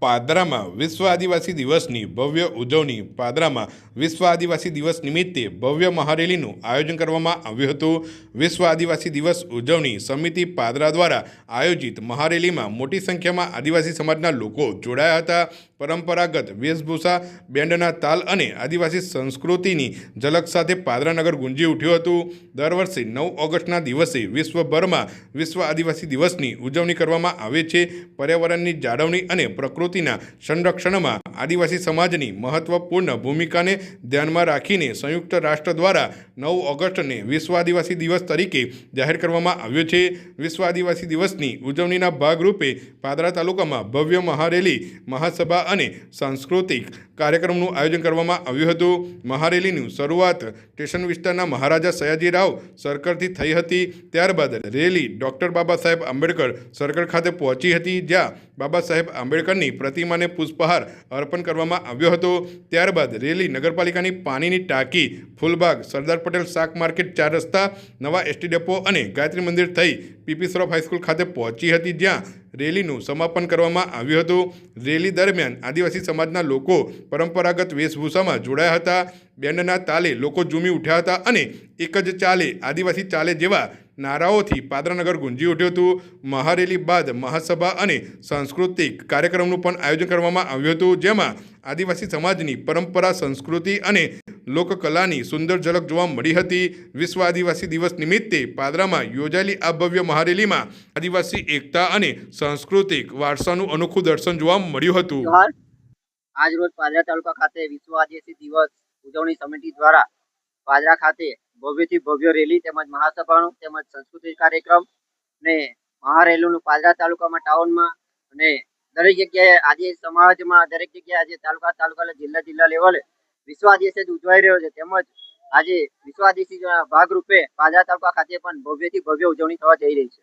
પાદરામાં વિશ્વ આદિવાસી દિવસની ભવ્ય ઉજવણી. પાદરામાં વિશ્વ આદિવાસી દિવસ નિમિત્તે ભવ્ય મહારેલીનું આયોજન કરવામાં આવ્યું હતું. વિશ્વ આદિવાસી દિવસ ઉજવણી સમિતિ પાદરા દ્વારા આયોજિત મહારેલીમાં મોટી સંખ્યામાં આદિવાસી સમાજના લોકો જોડાયા હતા. પરંપરાગત વેશભૂષા, બેન્ડના તાલ અને આદિવાસી સંસ્કૃતિની ઝલક સાથે પાદરા નગર ગુંજી ઉઠ્યું હતું. દર વર્ષે 9 ઓગસ્ટના દિવસે વિશ્વભરમાં વિશ્વ આદિવાસી દિવસની ઉજવણી કરવામાં આવે છે. પર્યાવરણની જાળવણી અને પ્રકૃતિના સંરક્ષણમાં આદિવાસી સમાજની મહત્વપૂર્ણ ભૂમિકાને ધ્યાનમાં રાખીને સંયુક્ત રાષ્ટ્ર દ્વારા 9 ઓગસ્ટને વિશ્વ આદિવાસી દિવસ તરીકે જાહેર કરવામાં આવ્યો છે. વિશ્વ આદિવાસી દિવસની ઉજવણીના ભાગરૂપે પાદરા તાલુકામાં ભવ્ય મહારેલી, મહાસભા અને સાંસ્કૃતિક કાર્યક્રમનું આયોજન કરવામાં આવ્યું હતું. મહારેલીની શરૂઆત સ્ટેશન વિસ્તારના મહારાજા સયાજીરાવ સર્કલથી થઈ હતી. ત્યારબાદ rally doctor Baba Saheb Ambedkar circle ખાતે પહોંચી હતી, જ્યાં બાબા સાહેબ આંબેડકરની પ્રતિમાને પુષ્પહાર અર્પણ કરવામાં આવ્યો હતો. ત્યારબાદ રેલી નગરપાલિકાની પાણીની ટાંકી, ફૂલબાગ, સરદાર પટેલ શાક માર્કેટ 4 રસ્તા, નવા એસટી ડેપો અને ગાયત્રી મંદિર થઈ પીપી શ્રોફ હાઈસ્કૂલ ખાતે પહોંચી હતી, જ્યાં રેલીનું સમાપન કરવામાં આવ્યું હતું. રેલી દરમિયાન આદિવાસી સમાજના લોકો પરંપરાગત વેશભૂષામાં જોડાયા હતા. બેન્ડના તાલે લોકો ઝૂમી ઉઠ્યા હતા અને એક જ ચાલે આદિવાસી ચાલે જેવા નારાઓથી પાદરાનગર ગુંજી ઉઠ્યું હતું. મહારેલી બાદ મહાસભા અને સાંસ્કૃતિક કાર્યક્રમનું પણ આયોજન કરવામાં આવ્યું હતું, જેમાં આદિવાસી સમાજની પરંપરા, સંસ્કૃતિ અને લોકકલાની સુંદર ઝલક જોવા મળી હતી. વિશ્વ આદિવાસી દિવસ નિમિત્તે પાદરામાં યોજાયેલી આ ભવ્ય મહારેલીમાં આદિવાસી એકતા અને સાંસ્કૃતિક વારસાનું અનોખું દર્શન જોવા મળ્યું હતું. આજ રોજ પાદરા તાલુકા ખાતે વિશ્વ આદિવાસી દિવસ ઉજવણી સમિતિ દ્વારા પાદરા ખાતે ભવ્યથી ભવ્ય રેલી તેમજ મહાસભાનું તેમજ સાંસ્કૃતિક કાર્યક્રમ ને મહારેલીનું પાદરા તાલુકામાં, ટાઉનમાં અને દરેક જગ્યાએ આજે સમાજમાં દરેક જગ્યાએ આજે તાલુકા જિલ્લા લેવલે વિશ્વ આદિવાસી ઉજવાઈ રહ્યો છે. તેમજ આજે વિશ્વ આદિવાસી ભાગરૂપે પાદરા તાલુકા ખાતે પણ ભવ્યથી ભવ્ય ઉજવણી થવા જઈ રહી છે.